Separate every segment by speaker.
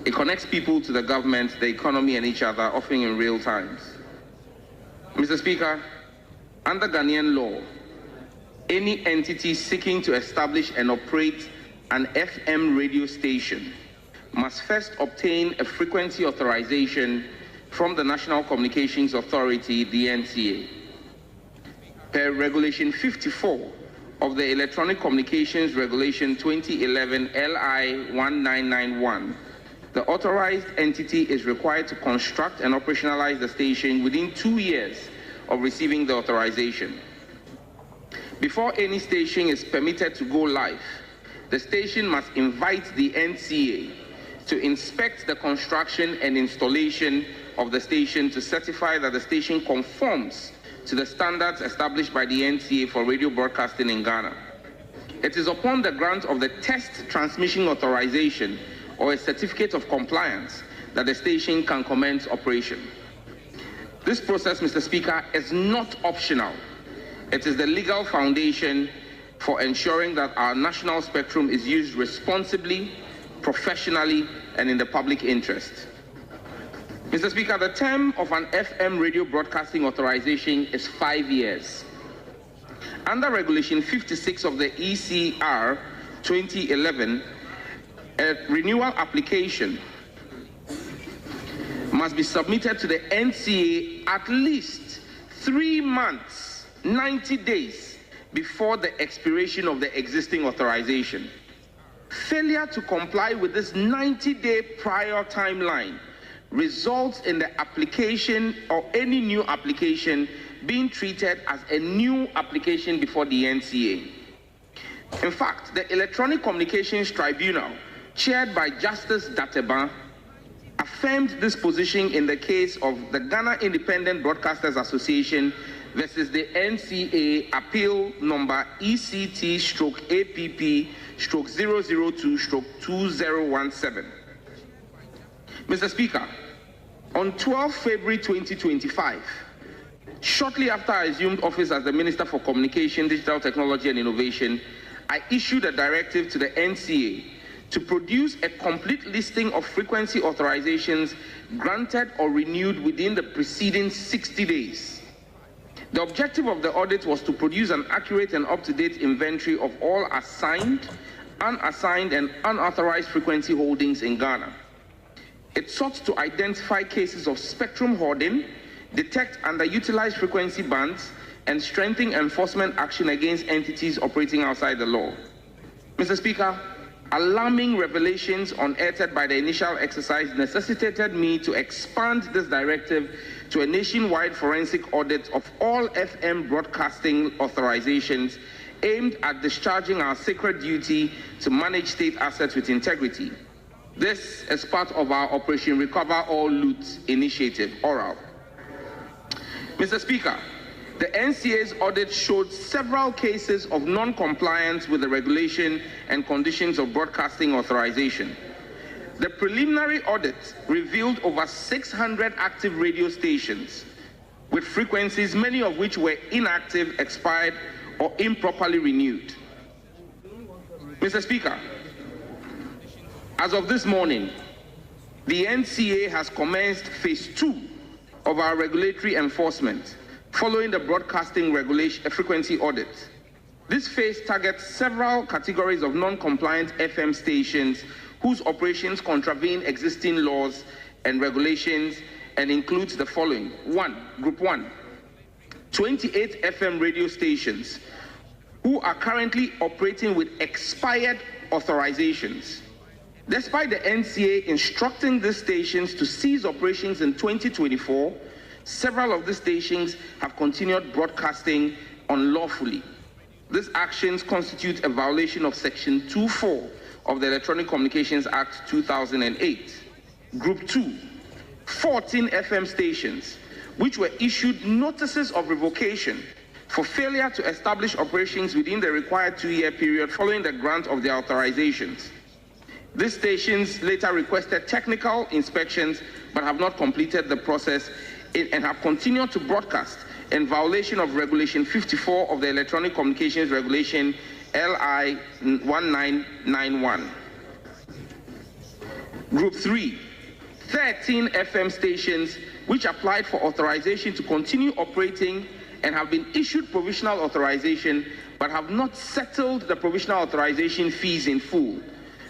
Speaker 1: It connects people to the government, the economy, and each other, often in real times. Mr. Speaker, under Ghanaian law, any entity seeking to establish and operate an FM radio station must first obtain a frequency authorization from the National Communications Authority, the NCA. Per Regulation 54 of the Electronic Communications Regulation 2011 LI 1991, the authorized entity is required to construct and operationalize the station within 2 years of receiving the authorization. Before any station is permitted to go live, the station must invite the NCA to inspect the construction and installation of the station to certify that the station conforms to the standards established by the NCA for radio broadcasting in Ghana. It is upon the grant of the test transmission authorization or a certificate of compliance that the station can commence operation. This process, Mr. Speaker, is not optional. It is the legal foundation for ensuring that our national spectrum is used responsibly, professionally, and in the public interest. Mr. Speaker, the term of an FM radio broadcasting authorization is 5 years. Under Regulation 56 of the ECR 2011, a renewal application must be submitted to the NCA at least 3 months, 90 days before the expiration of the existing authorization. Failure to comply with this 90-day prior timeline results in the application or any new application being treated as a new application before the NCA. In fact, the Electronic Communications Tribunal, chaired by Justice Dateba, affirmed this position in the case of the Ghana Independent Broadcasters Association versus the NCA Appeal Number ECT/APP/002/2017. Mr. Speaker, on 12 February 2025, shortly after I assumed office as the Minister for Communication, Digital Technology and Innovation, I issued a directive to the NCA to produce a complete listing of frequency authorizations granted or renewed within the preceding 60 days. The objective of the audit was to produce an accurate and up-to-date inventory of all assigned, unassigned, and unauthorized frequency holdings in Ghana. It sought to identify cases of spectrum hoarding, detect underutilized frequency bands, and strengthen enforcement action against entities operating outside the law. Mr. Speaker, alarming revelations unearthed by the initial exercise necessitated me to expand this directive to a nationwide forensic audit of all FM broadcasting authorizations aimed at discharging our sacred duty to manage state assets with integrity. This is part of our Operation Recover All Loot initiative, ORAL. Mr. Speaker, the NCA's audit showed several cases of non-compliance with the regulation and conditions of broadcasting authorization. The preliminary audit revealed over 600 active radio stations with frequencies, many of which were inactive, expired, or improperly renewed. Mr. Speaker, as of this morning, the NCA has commenced phase 2 of our regulatory enforcement following the broadcasting regulation frequency audit. This phase targets several categories of non-compliant FM stations whose operations contravene existing laws and regulations and includes the following. Group 1, 28 FM radio stations who are currently operating with expired authorizations. Despite the NCA instructing these stations to cease operations in 2024, several of these stations have continued broadcasting unlawfully. These actions constitute a violation of Section 2.4 of the Electronic Communications Act 2008. Group 2, 14 FM stations, which were issued notices of revocation for failure to establish operations within the required 2-year period following the grant of their authorizations. These stations later requested technical inspections but have not completed the process and have continued to broadcast in violation of Regulation 54 of the Electronic Communications Regulation LI 1991. Group 3, 13 FM stations which applied for authorization to continue operating and have been issued provisional authorization but have not settled the provisional authorization fees in full.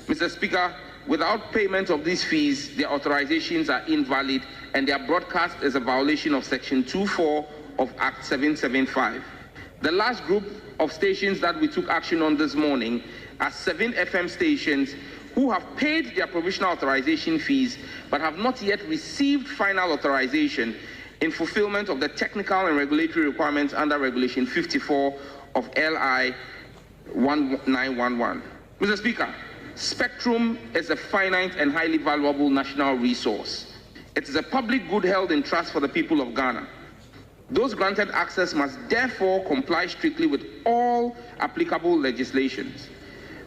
Speaker 1: Mr. Speaker, without payment of these fees, their authorizations are invalid and their broadcast is a violation of Section 2.4 of Act 775. The last group of stations that we took action on this morning are 7 FM stations who have paid their provisional authorization fees but have not yet received final authorization in fulfillment of the technical and regulatory requirements under Regulation 54 of LI 1911. Mr. Speaker, spectrum is a finite and highly valuable national resource. It is a public good held in trust for the people of Ghana. Those granted access must therefore comply strictly with all applicable legislations.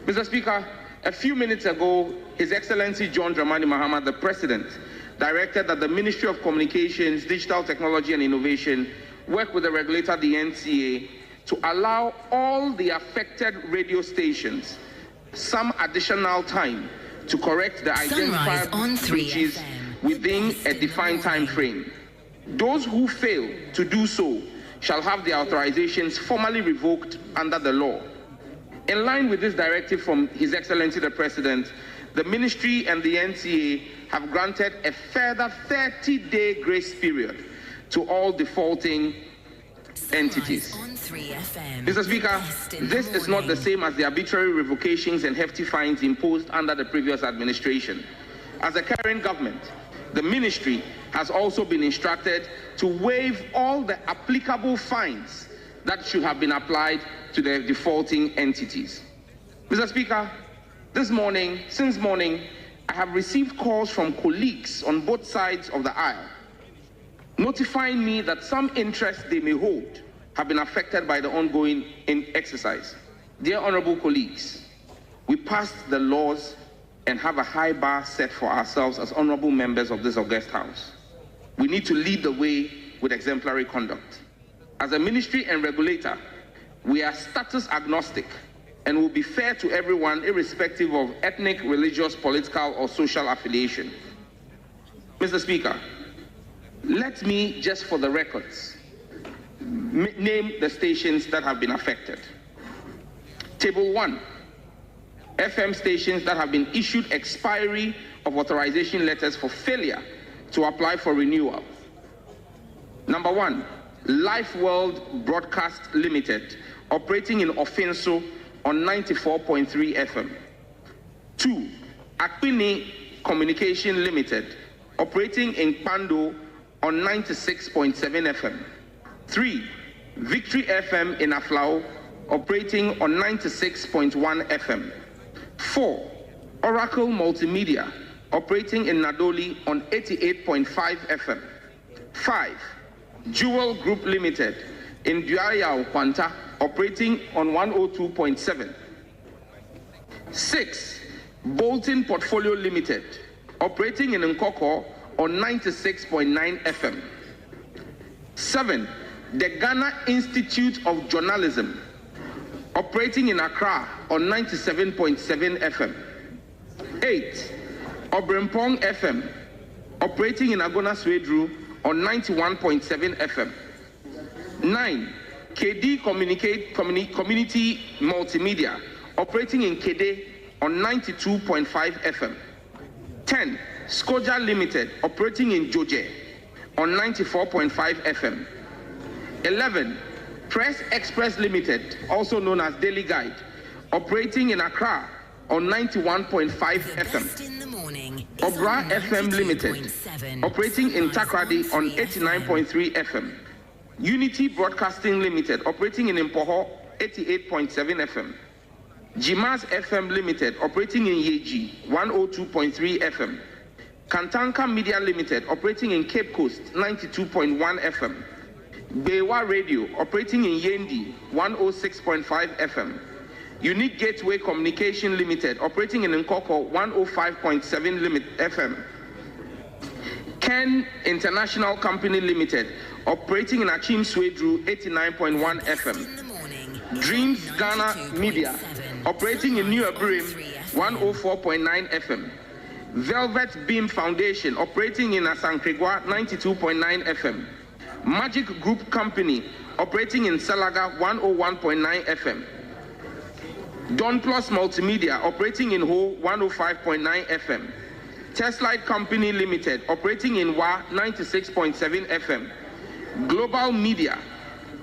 Speaker 1: Mr. Speaker, a few minutes ago, His Excellency John Dramani Mahama, the President, directed that the Ministry of Communications, Digital Technology and Innovation work with the regulator, the NCA, to allow all the affected radio stations some additional time to correct the identified breaches within a defined time frame. Those who fail to do so shall have their authorizations formally revoked under the law. In line with this directive from His Excellency the President, the Ministry and the NCA have granted a further 30-day grace period to all defaulting entities. Mr. Speaker, this is not the same as the arbitrary revocations and hefty fines imposed under the previous administration. As a current government, the Ministry has also been instructed to waive all the applicable fines that should have been applied to the defaulting entities. Mr. Speaker, since morning, I have received calls from colleagues on both sides of the aisle, notifying me that some interests they may hold have been affected by the ongoing exercise. Dear honorable colleagues, we passed the laws and have a high bar set for ourselves as honorable members of this august house. We need to lead the way with exemplary conduct. As a ministry and regulator, we are status agnostic and will be fair to everyone irrespective of ethnic, religious, political, or social affiliation. Mr. Speaker, let me, just for the records, name the stations that have been affected. Table 1, FM stations that have been issued expiry of authorization letters for failure to apply for renewal. Number 1, Life World Broadcast Limited, operating in Offenso on 94.3 FM. 2, Akpini Communication Limited, operating in Pando on 96.7 FM. 3, Victory FM in Aflao, operating on 96.1 FM. 4, Oracle Multimedia, operating in Nadoli on 88.5 FM. 5, Jewel Group Limited in Duayao, Kwanta, operating on 102.7. 6, Bolton Portfolio Limited, operating in Nkoko on 96.9 FM. 7, the Ghana Institute of Journalism, operating in Accra on 97.7 FM. 8, Obrempong FM, operating in Agona Swedru on 91.7 FM. 9, KD Community Multimedia, operating in Kede on 92.5 FM. 10, Skoja Limited, operating in Joje on 94.5 FM. 11, Press Express Limited, also known as Daily Guide, operating in Accra on 91.5 FM. Obra FM Limited, operating in Takrady on 89.3 FM. Unity Broadcasting Limited, operating in Impoho, 88.7 FM. Jimas FM Limited, operating in Yeji, 102.3 FM. Kantanka Media Limited, operating in Cape Coast, 92.1 FM. Bewa Radio, operating in Yendi, 106.5 FM. Unique Gateway Communication Limited, operating in Nkoko, 105.7 FM. Ken International Company Limited, operating in Achim Swedru, 89.1 FM. Dreams Ghana Media, operating in New Abirim, 104.9 FM. Velvet Beam Foundation, operating in Asankrigwa, 92.9 FM. Magic Group Company, operating in Salaga, 101.9 FM. Don Plus Multimedia, operating in Ho, 105.9 FM. Testlight Company Limited, operating in Wa, 96.7 FM. Global Media,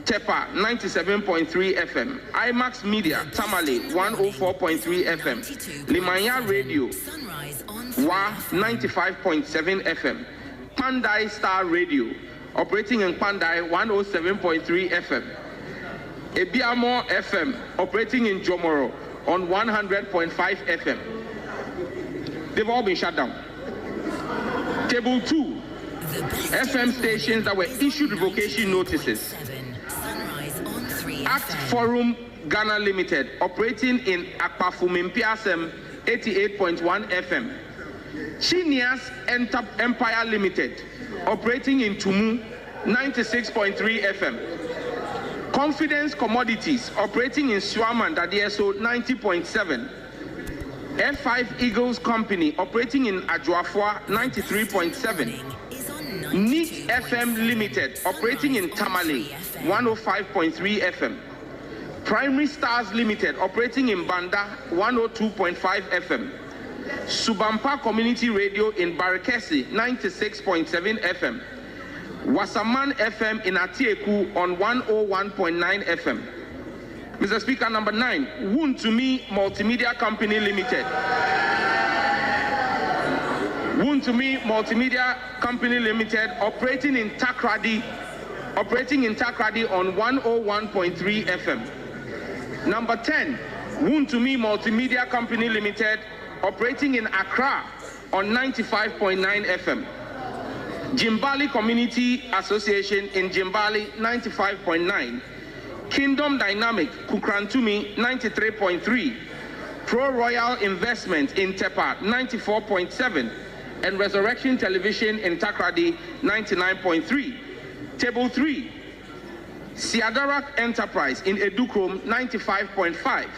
Speaker 1: Tepa, 97.3 FM. IMAX Media, Tamale, 104.3 FM. Limanya Radio, Wa, 95.7 FM. Pandai Star Radio, operating in Pandai, 107.3 FM. Ebiamo FM, operating in Jomoro, on 100.5 FM. They've all been shut down. Table 2, FM stations that were issued revocation notices. Act Forum Ghana Limited, operating in Akpafumimpiasem, 88.1 FM. Chinias Empire Limited, operating in Tumu, 96.3 FM. Confidence Commodities, operating in Swaman, Dadieso, 90.7. F5 Eagles Company, operating in Ajuafua, 93.7. Neat FM Limited, operating in Tamale, 105.3 FM. Primary Stars Limited, operating in Banda, 102.5 FM. Subampa Community Radio in Barakesi, 96.7 FM. Wasaman FM in Atieku on 101.9 FM. Mr. Speaker, number 9, Wuntumi Multimedia Company Limited. Wuntumi Multimedia Company Limited, operating in Takrady on 101.3 FM. Number 10, Wuntumi Multimedia Company Limited, operating in Accra on 95.9 FM. Jimbali Community Association in Jimbali, 95.9. Kingdom Dynamic Kukrantumi, 93.3. Pro Royal Investment in Tepa, 94.7. And Resurrection Television in Takrady, 99.3. Table 3, Siadarak Enterprise in Edukrom, 95.5.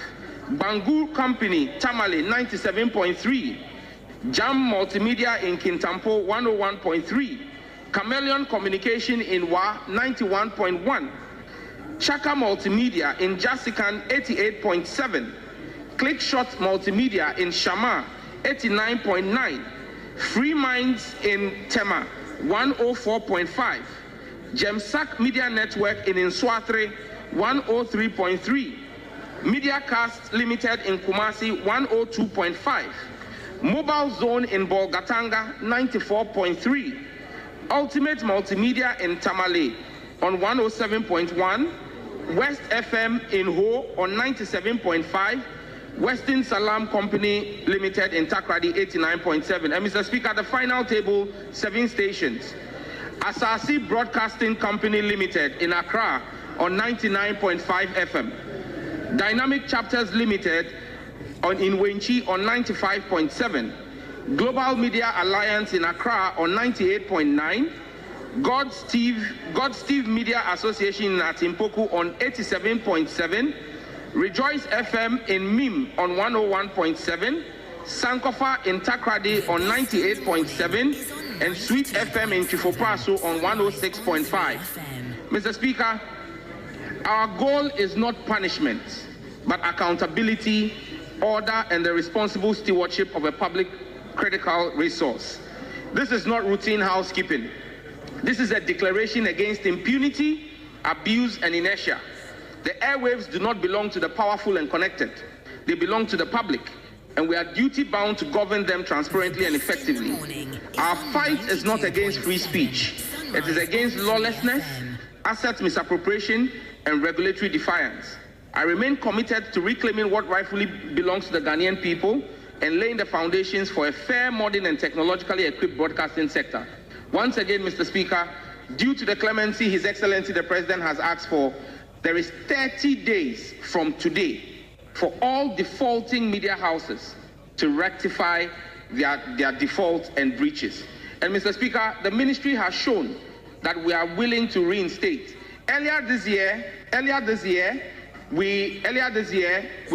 Speaker 1: Bangu Company, Tamale, 97.3. Jam Multimedia in Kintampo, 101.3. Chameleon Communication in Wa, 91.1. Chaka Multimedia in Jasikan, 88.7. Clickshot Multimedia in Shama, 89.9. Free Minds in Tema, 104.5. Gemsak Media Network in Nswatre, 103.3. Mediacast Limited in Kumasi, 102.5. Mobile Zone in Bolgatanga, 94.3. Ultimate Multimedia in Tamale on 107.1. West FM in Ho on 97.5. Western Salam Company Limited in Takrady, 89.7. And Mr. Speaker, the final table, 7 stations. Asasi Broadcasting Company Limited in Accra on 99.5 FM. Dynamic Chapters Limited in Wenchi on 95.7. Global Media Alliance in Accra on 98.9. God Steve Media Association in Atimpoku on 87.7. Rejoice FM in Mim on 101.7. Sankofa in Takrady on 98.7. And Sweet FM in Chifopraso on 106.5. Mr. Speaker, our goal is not punishment, but accountability, order, and the responsible stewardship of a public critical resource. This is not routine housekeeping. This is a declaration against impunity, abuse, and inertia. The airwaves do not belong to the powerful and connected. They belong to the public, and we are duty-bound to govern them transparently and effectively. Our fight is not against free speech. It is against lawlessness, asset misappropriation, and regulatory defiance. I remain committed to reclaiming what rightfully belongs to the Ghanaian people and laying the foundations for a fair, modern, and technologically equipped broadcasting sector. Once again, Mr. Speaker, due to the clemency His Excellency the President has asked for, there is 30 days from today for all defaulting media houses to rectify their defaults and breaches. And Mr. Speaker, the ministry has shown that we are willing to reinstate. Earlier this year, we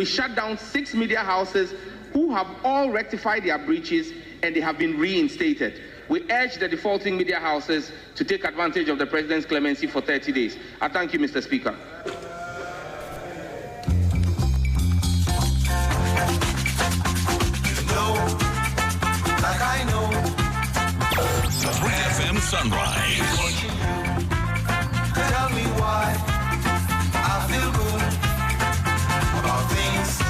Speaker 1: shut down 6 media houses who have all rectified their breaches and they have been reinstated. We urge the defaulting media houses to take advantage of the President's clemency for 30 days. I thank you, Mr. Speaker.
Speaker 2: Like I know. 3FM Sunrise. Tell me why I feel good about things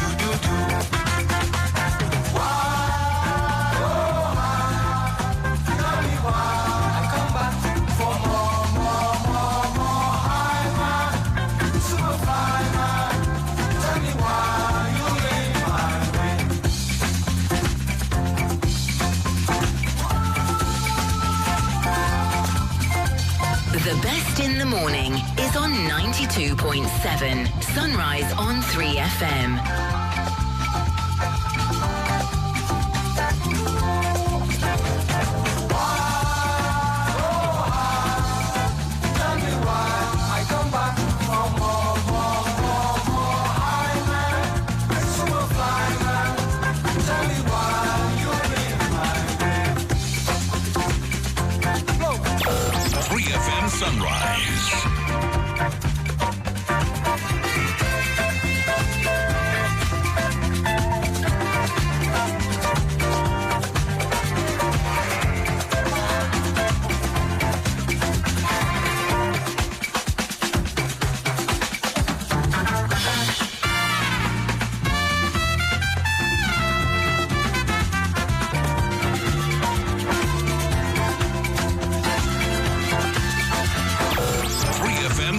Speaker 2: you do. Why, oh why, tell me why I come back for more high man, super fly man. Tell me why you ain't my way.
Speaker 3: The best in the morning is on 92.7 Sunrise on 3FM.
Speaker 2: Sunrise.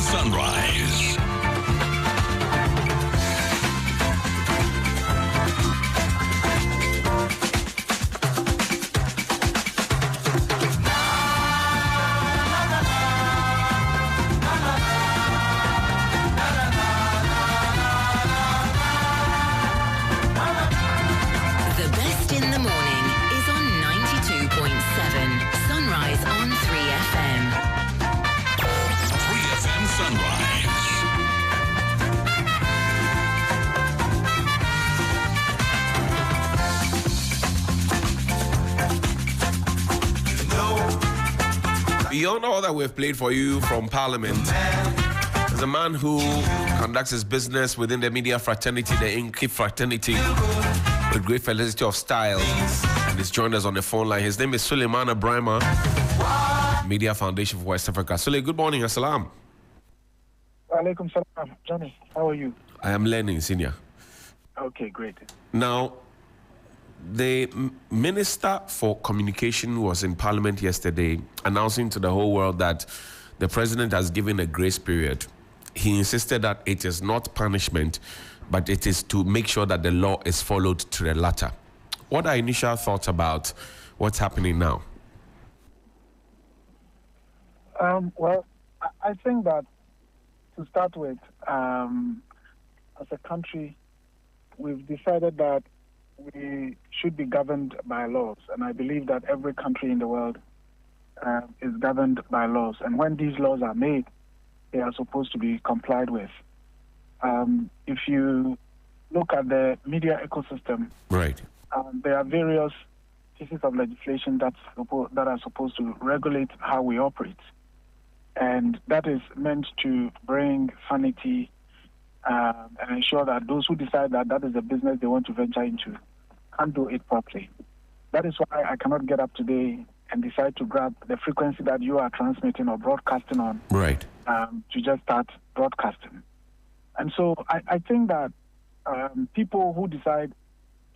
Speaker 2: Sunrise.
Speaker 3: The best in the morning is on 92.7 Sunrise on 3FM.
Speaker 2: 3FM Sunrise.
Speaker 4: Beyond all that we've played for you from Parliament, there's a man who conducts his business within the media fraternity, the Inky fraternity, with great felicity of style, and he's joined us on the phone line. His name is Suleiman Ibrahima, Media Foundation for West Africa. Sule, good morning. Assalam.
Speaker 5: Alaikum salam. Johnny, how are you?
Speaker 4: I am learning, senior.
Speaker 5: Okay, great.
Speaker 4: Now, the Minister for Communication was in Parliament yesterday announcing to the whole world that the President has given a grace period. He insisted that it is not punishment, but it is to make sure that the law is followed to the letter. What are initial thoughts about what's happening now?
Speaker 5: Well, I think that to start with, as a country, we've decided that we should be governed by laws. And I believe that every country in the world is governed by laws. And when these laws are made, they are supposed to be complied with. If you look at the media ecosystem,
Speaker 4: right,
Speaker 5: there are various pieces of legislation that are supposed to regulate how we operate. And that is meant to bring sanity and ensure that those who decide that that is the business they want to venture into can do it properly. That is why I cannot get up today and decide to grab the frequency that you are transmitting or broadcasting on,
Speaker 4: right,
Speaker 5: to just start broadcasting. And so I think that people who decide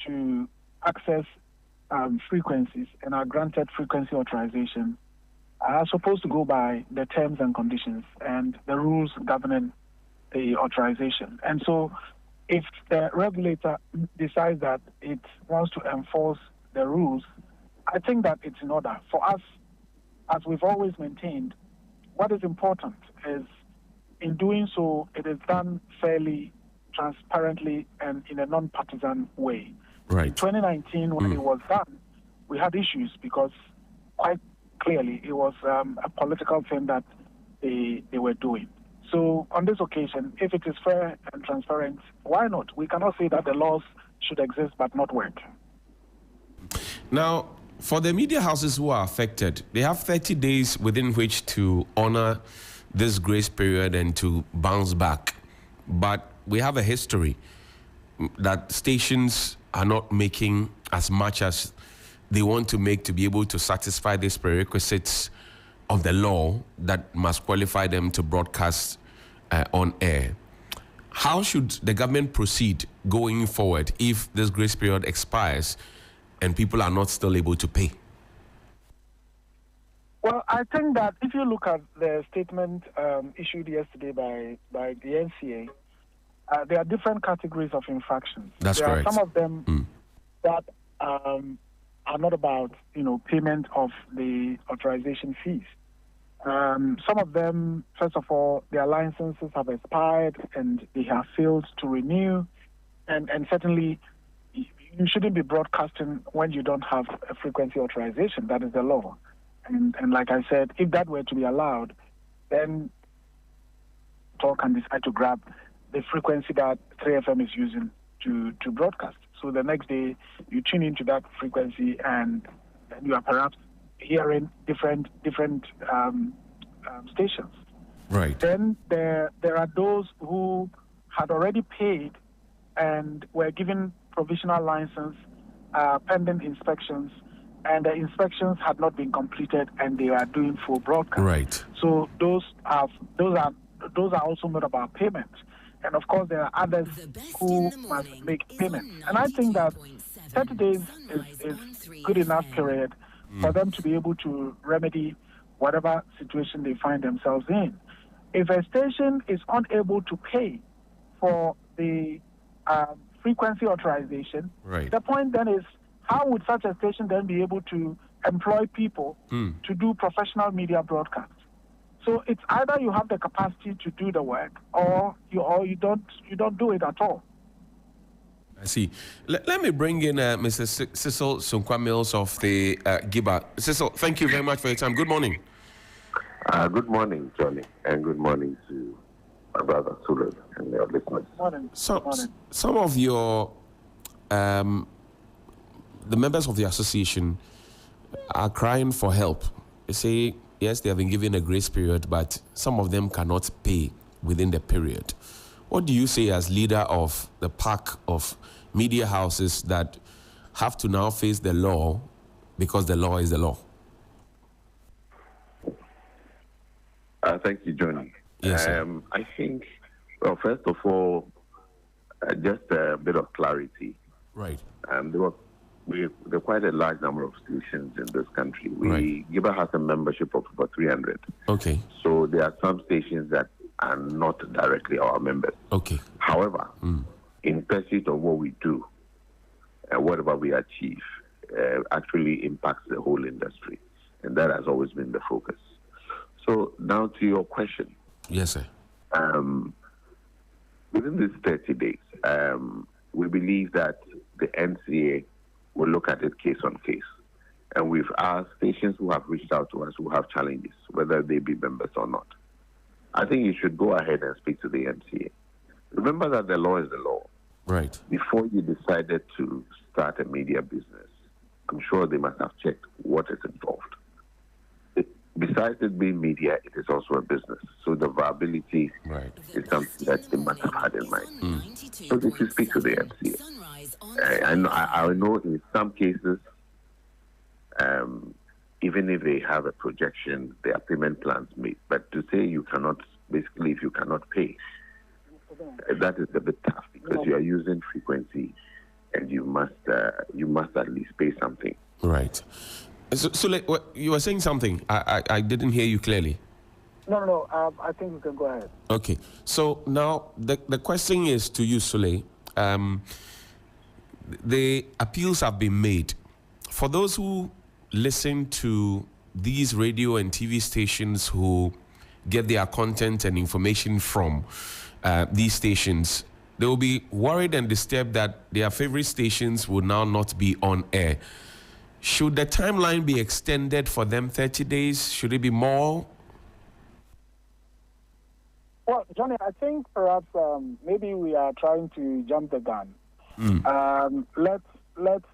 Speaker 5: to access frequencies and are granted frequency authorization are supposed to go by the terms and conditions and the rules governing the authorization. And so if the regulator decides that it wants to enforce the rules, I think that it's in order. For us, as we've always maintained, what is important is in doing so, it is done fairly, transparently, and in a non-partisan way.
Speaker 4: right.
Speaker 5: In 2019, when it was done, we had issues because quite clearly it was a political thing that they were doing. So on this occasion, if it is fair and transparent, why not? We cannot say that the laws should exist but not work.
Speaker 4: Now, for the media houses who are affected, they have 30 days within which to honor this grace period and to bounce back. But we have a history that stations are not making as much as they want to make to be able to satisfy these prerequisites of the law that must qualify them to broadcast on air. How should the government proceed going forward if this grace period expires and people are not still able to pay?
Speaker 5: Well, I think that if you look at the statement issued yesterday by the NCA, there are different categories of infractions.
Speaker 4: That's
Speaker 5: there
Speaker 4: correct.
Speaker 5: Are some of them that are not about payment of the authorization fees. Some of them, first of all, their licenses have expired and they have failed to renew, and certainly you shouldn't be broadcasting when you don't have a frequency authorization. That is the law. And like I said, if that were to be allowed, then Talk can decide to grab the frequency that 3FM is using to broadcast. So the next day, you tune into that frequency and you are perhaps hearing different stations.
Speaker 4: Right.
Speaker 5: Then there are those who had already paid and were given provisional license pending inspections, and the inspections had not been completed, and they are doing full broadcast.
Speaker 4: Right.
Speaker 5: So those are also not about payment. And of course, there are others who must make payments. And I think that 30 days is good enough period for them to be able to remedy whatever situation they find themselves in. If a station is unable to pay for the frequency authorization,
Speaker 4: Right.
Speaker 5: the point then is, how would such a station then be able to employ people to do professional media broadcasts? So it's either you have the capacity to do the work, or you don't do it at all.
Speaker 4: I see. Let me bring in Mr. Cecil Sonkwa-Mills of the GIBA. Cecil, thank you very much for your time. Good morning.
Speaker 6: Good morning, Johnny, and good morning to my brother Sule and your listeners.
Speaker 5: Morning.
Speaker 4: Some of your the members of the association are crying for help. They say, yes, they have been given a grace period, but some of them cannot pay within the period. What do you say as leader of the pack of media houses that have to now face the law because the law is the law?
Speaker 6: Thank you, Johnny.
Speaker 4: Yes, sir.
Speaker 6: I think, well, first of all, just a bit of clarity.
Speaker 4: Right.
Speaker 6: There are quite a large number of stations in this country.
Speaker 4: Right.
Speaker 6: GIBA has a membership of about 300.
Speaker 4: Okay.
Speaker 6: So there are some stations that are not directly our members.
Speaker 4: Okay.
Speaker 6: However, in pursuit of what we do and whatever we achieve, actually impacts the whole industry. And that has always been the focus. So now to your question.
Speaker 4: Yes, sir.
Speaker 6: Within these 30 days, we believe that the NCA will look at it case on case. And we've asked stations who have reached out to us who have challenges, whether they be members or not. I think you should go ahead and speak to the NCA. Remember that the law is the law.
Speaker 4: Right.
Speaker 6: Before you decided to start a media business, I'm sure they must have checked what is involved. Besides it being media, it is also a business. So the viability is something that they must have had in mind. So they should speak to the NCA. I know in some cases, even if they have a projection, there are payment plans made. But to say you cannot, basically, if you cannot pay, that is a bit tough because you are using frequency and you must at least pay something.
Speaker 4: Right. So you were saying something. I didn't hear you clearly.
Speaker 5: No. I think we can go ahead.
Speaker 4: Okay. So now the question is to you, Sule. The appeals have been made. For those who listen to these radio and TV stations who get their content and information from these stations, they will be worried and disturbed that their favorite stations will now not be on air. Should the timeline be extended for them 30 days? Should it be more?
Speaker 5: Well, Johnny, I think perhaps maybe we are trying to jump the gun. Let's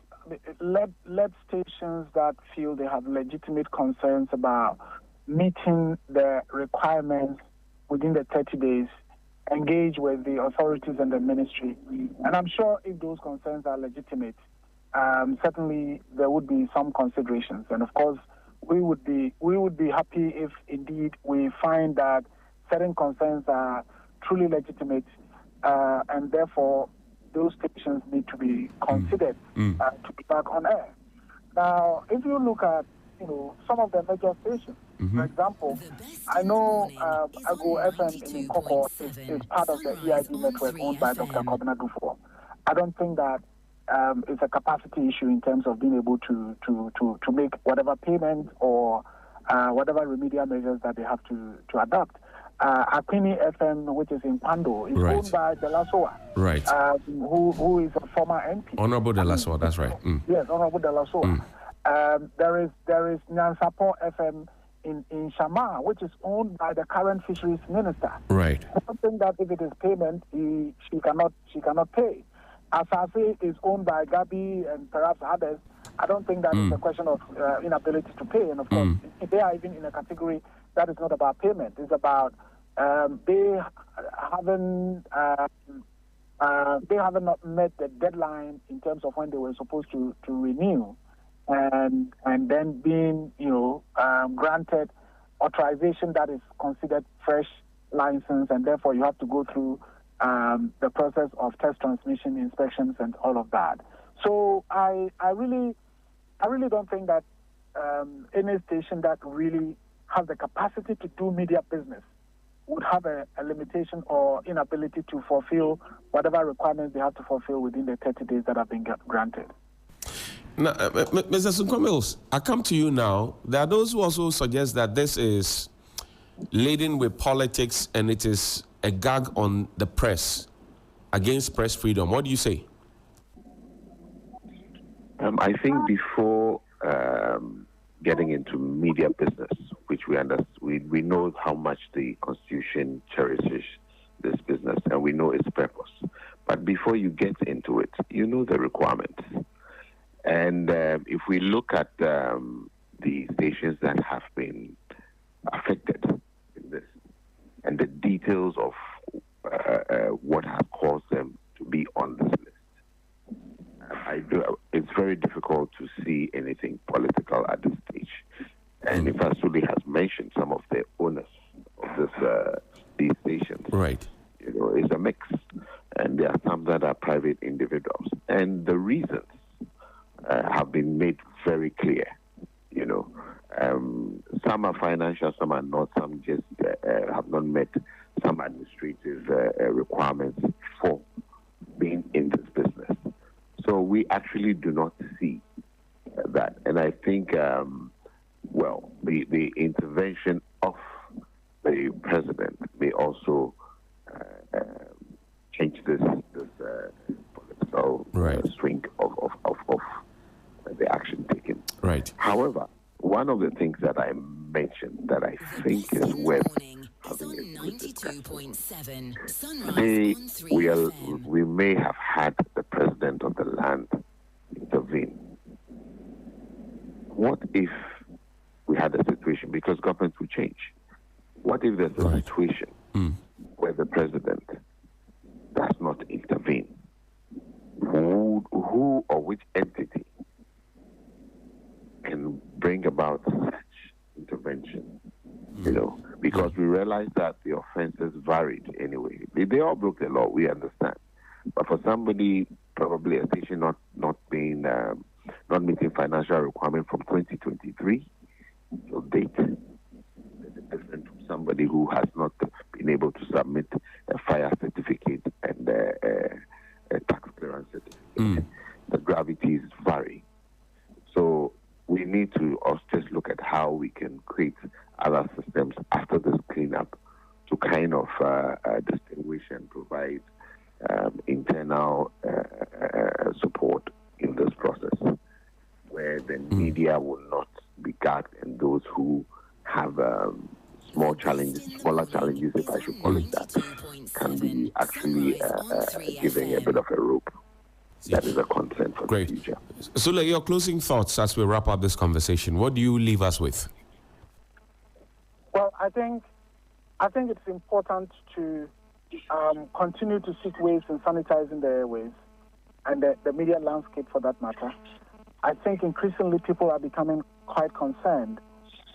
Speaker 5: let stations that feel they have legitimate concerns about meeting the requirements within the 30 days engage with the authorities and the ministry. And I'm sure if those concerns are legitimate, certainly there would be some considerations. And of course, we would be happy if indeed we find that certain concerns are truly legitimate, and therefore those stations need to be considered to be back on air. Now, if you look at some of the major stations, for example, I know Ago FM in Nkoko is part of the EID network owned by Dr. Kobina Dufo. I don't think that it's a capacity issue in terms of being able to make whatever payment or whatever remedial measures that they have to adapt. Akwini FM, which is in Pando, is owned by Delasoa, who is a former MP.
Speaker 4: Honorable Delasoa, that's right.
Speaker 5: Yes, Honorable Delasoa. There is Nyansapo FM in Shama, which is owned by the current fisheries minister.
Speaker 4: Right.
Speaker 5: I don't think that if it is payment, she cannot pay. Asase is owned by Gabi and perhaps others. I don't think that is a question of inability to pay. And of course, they are even in a category that is not about payment. It's about they haven't not met the deadline in terms of when they were supposed to renew, and then being granted authorization that is considered fresh license, and therefore you have to go through the process of test transmission inspections and all of that. So I really don't think that any station that really has the capacity to do media business would have a limitation or inability to fulfill whatever requirements they have to fulfill within the 30 days that have been granted.
Speaker 4: Now, Mr. Sunko-Mills, I come to you now. There are those who also suggest that this is laden with politics and it is a gag on the press against press freedom. What do you say?
Speaker 6: I think before getting into media business, which we understand, we know how much the Constitution cherishes this business and we know its purpose. But before you get into it, you know the requirements. And if we look at the stations that have been affected in this and the details of what has caused them to be on this list, it's very difficult to see anything political at this stage. And if Asuli has mentioned some of the owners of these stations,
Speaker 4: right?
Speaker 6: It's a mix, and there are some that are private individuals, and the reasons have been made very clear. Some are financial, some are not. Some just have not met some administrative requirements for being in this business. So we actually do not see that. And I think, the intervention of the president may also change this political swing of the action taken.
Speaker 4: Right.
Speaker 6: However, one of the things that I mentioned that I think is worth having today, we may have had the president of the land intervene. What if we had a situation, because governments will change, what if there's a situation where the president does not intervene? Who or which entity can bring about such intervention? Because we realize that the offenses varied anyway. They all broke the law, we understand. But for somebody, probably a station not meeting financial requirement from 2023 till date, it's different from somebody who has not been able to submit a fire certificate and a tax clearance certificate. The gravities vary. So we need to just look at how we can create other systems after this cleanup to kind of distinguish and provide internal support in this process, where the media will not be gagged and those who have smaller challenges, if I should call it that, can be actually giving a bit of a rope. that is a concern for
Speaker 4: Great.
Speaker 6: the future.
Speaker 4: Sule, your closing thoughts as we wrap up this conversation. What do you leave us with?
Speaker 5: Well, I think it's important to continue to seek ways in sanitizing the airways and the media landscape for that matter. I think increasingly people are becoming quite concerned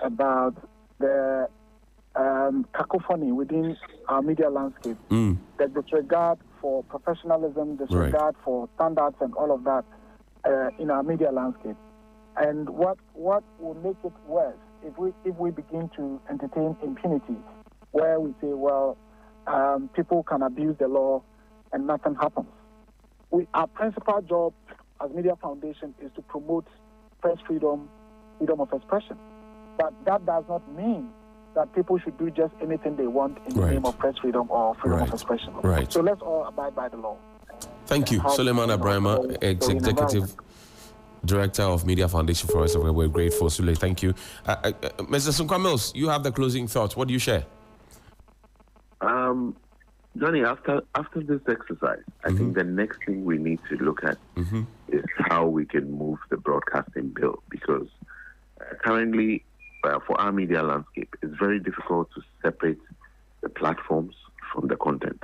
Speaker 5: about the cacophony within our media landscape, the disregard for professionalism, disregard for standards and all of that in our media landscape. And what will make it worse if we begin to entertain impunity, where we say, well, people can abuse the law and nothing happens. Our principal job as Media Foundation is to promote press freedom, freedom of expression. But that does not mean that people should do just anything they want in the name of press freedom or freedom of expression.
Speaker 4: Right.
Speaker 5: So let's all abide by the law.
Speaker 4: Thank you, Suleiman Abrahama, Executive Director of Media Foundation for us. We're grateful, Sule. Thank you. Mr. Sunkwa Mills, you have the closing thoughts. What do you share?
Speaker 6: Johnny, after this exercise, I think the next thing we need to look at is how we can move the broadcasting bill, because currently, for our media landscape, it's very difficult to separate the platforms from the content.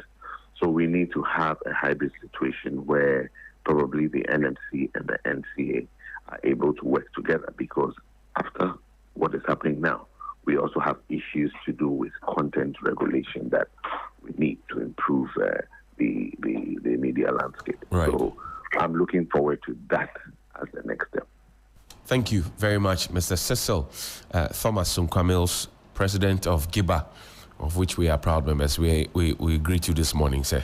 Speaker 6: So we need to have a hybrid situation where probably the NMC and the NCA are able to work together, because after what is happening now, we also have issues to do with content regulation that we need to improve the media landscape.
Speaker 4: Right.
Speaker 6: So I'm looking forward to that as the next step.
Speaker 4: Thank you very much, Mr. Cecil Thomas Sunkwa Mills, President of GIBA, of which we are proud members. We greet you this morning, sir.